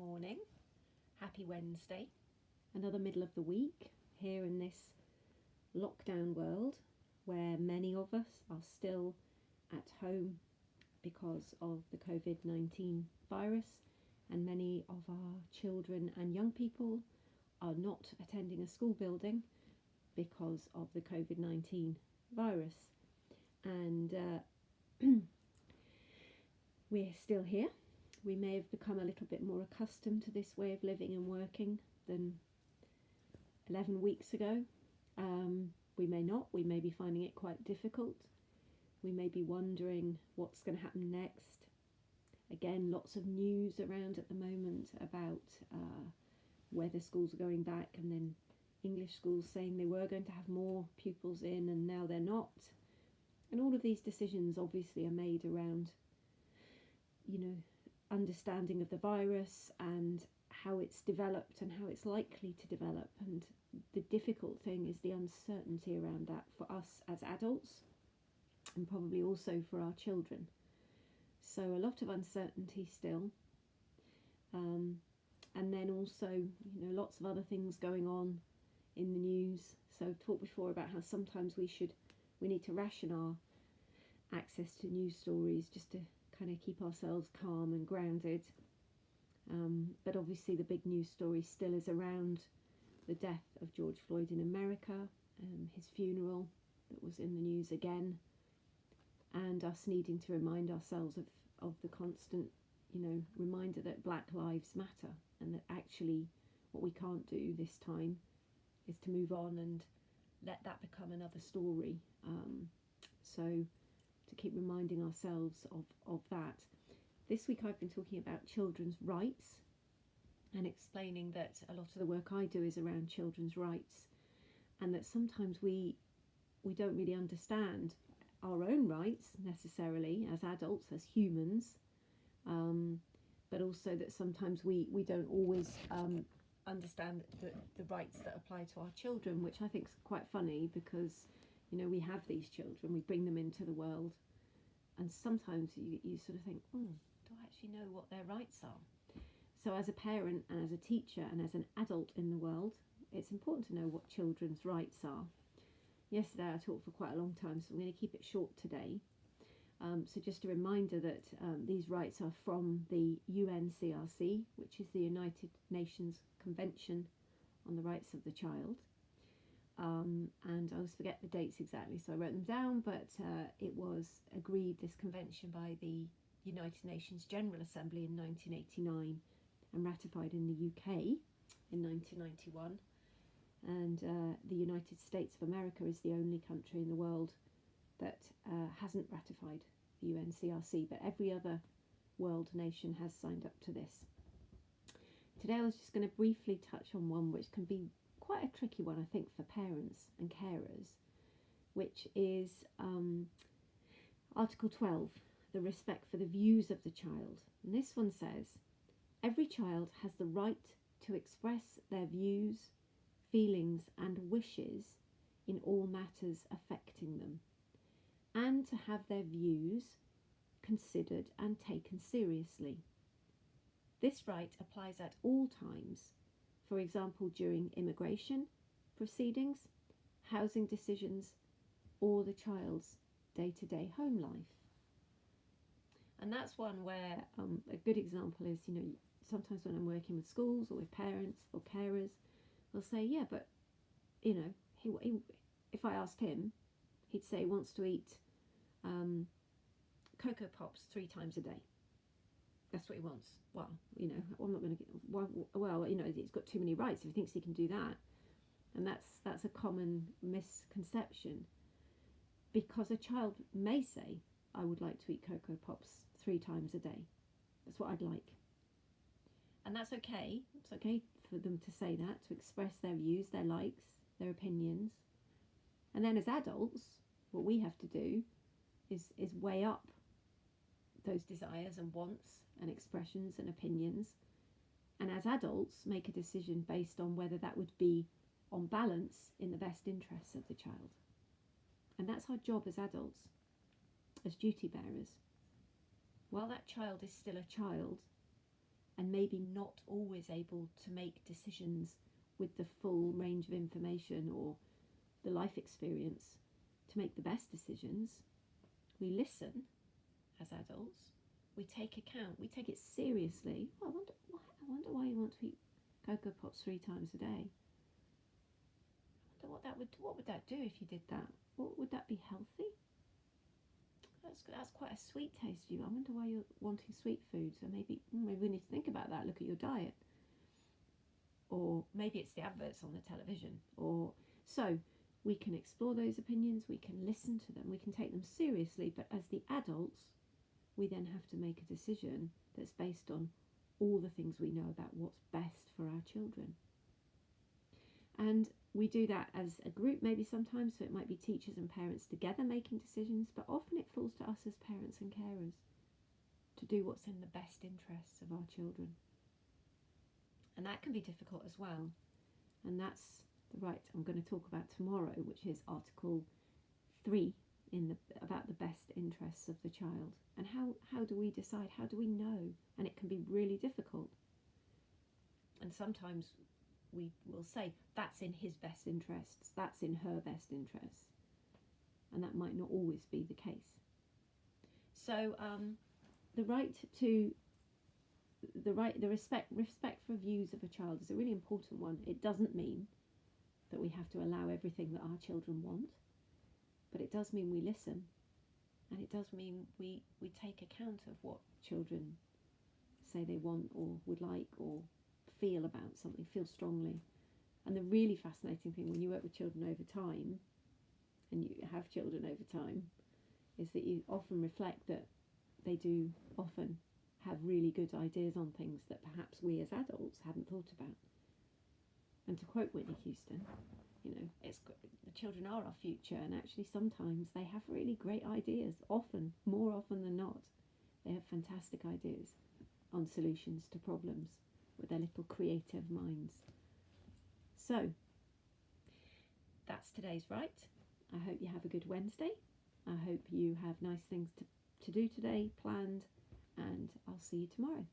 morning. Happy Wednesday. Another middle of the week here in this lockdown world where many of us are still at home because of the COVID-19 virus, and many of our children and young people are not attending a school building because of the COVID-19 virus. And we're still here. We may have become a little bit more accustomed to this way of living and working than 11 weeks ago. We may not. We may be finding it quite difficult. We may be wondering what's going to happen next. Again, lots of news around at the moment about whether schools are going back, and then English schools saying they were going to have more pupils in and now they're not. And all of these decisions obviously are made around, understanding of the virus and how it's developed and how it's likely to develop. And the difficult thing is the uncertainty around that for us as adults, and probably also for our children. So a lot of uncertainty still. And then also, lots of other things going on in the news. So I've talked before about how sometimes we need to ration our access to news stories just to kind of keep ourselves calm and grounded. But obviously the big news story still is around the death of George Floyd in America, his funeral that was in the news again, and us needing to remind ourselves of the constant, reminder that Black Lives Matter, and that actually what we can't do this time is to move on and let that become another story. So to keep reminding ourselves of that. This week I've been talking about children's rights and explaining that a lot of the work I do is around children's rights, and that sometimes we don't really understand our own rights necessarily as adults, as humans, but also that sometimes we don't always understand the rights that apply to our children, which I think is quite funny because we have these children, we bring them into the world, and sometimes you sort of think, do I actually know what their rights are? So as a parent and as a teacher and as an adult in the world, it's important to know what children's rights are. Yesterday I talked for quite a long time, so I'm going to keep it short today. So just a reminder that these rights are from the UNCRC, which is the United Nations Convention on the Rights of the Child. And I always forget the dates exactly, so I wrote them down, but it was agreed, this convention, by the United Nations General Assembly in 1989 and ratified in the UK in 1991. And the United States of America is the only country in the world that hasn't ratified the UNCRC, but every other world nation has signed up to this. Today I was just going to briefly touch on one which can be quite a tricky one, I think, for parents and carers, which is Article 12, the respect for the views of the child. And this one says, every child has the right to express their views, feelings and wishes in all matters affecting them, and to have their views considered and taken seriously. This right applies at all times, for example during immigration proceedings, housing decisions, or the child's day-to-day home life. And that's one where a good example is, sometimes when I'm working with schools or with parents or carers, they'll say, yeah, but, if I asked him, he'd say he wants to eat Cocoa Pops 3 times a day. That's what he wants. Well, I'm not going to get, he's got too many rights if he thinks he can do that. And that's a common misconception, because a child may say, I would like to eat Cocoa Pops 3 times a day. That's what I'd like. And that's okay. It's okay for them to say that, to express their views, their likes, their opinions. And then as adults, what we have to do is weigh up those desires and wants and expressions and opinions, and as adults make a decision based on whether that would be on balance in the best interests of the child. And that's our job as adults, as duty bearers. While that child is still a child and and maybe not always able to make decisions with the full range of information or the life experience to make the best decisions, we listen as adults, we take account, we take it seriously. Oh, I wonder why you want to eat Cocoa Pops 3 times a day. I wonder what would that do if you did that? Would that be healthy? That's quite a sweet taste to you. I wonder why you're wanting sweet food. So maybe we need to think about that. Look at your diet. Or maybe it's the adverts on the television. Or so we can explore those opinions. We can listen to them. We can take them seriously. But as the adults, we then have to make a decision that's based on all the things we know about what's best for our children. And we do that as a group maybe sometimes, so it might be teachers and parents together making decisions, but often it falls to us as parents and carers to do what's in the best interests of our children. And that can be difficult as well. And that's the right I'm going to talk about tomorrow, which is Article 3 about the best interests of the child. And how do we decide? How do we know? And it can be really difficult. And sometimes we will say, that's in his best interests, that's in her best interests. And that might not always be the case. So the respect for views of a child is a really important one. It doesn't mean that we have to allow everything that our children want, but it does mean we listen, and it does mean we take account of what children say they want or would like or feel about something, feel strongly. And the really fascinating thing when you work with children over time, and you have children over time, is that you often reflect that they do often have really good ideas on things that perhaps we as adults hadn't thought about. And to quote Whitney Houston, the children are our future, and actually sometimes they have really great ideas, more often than not. They have fantastic ideas on solutions to problems with their little creative minds. So that's today's Right. I hope you have a good Wednesday. I hope you have nice things to do today planned, and I'll see you tomorrow.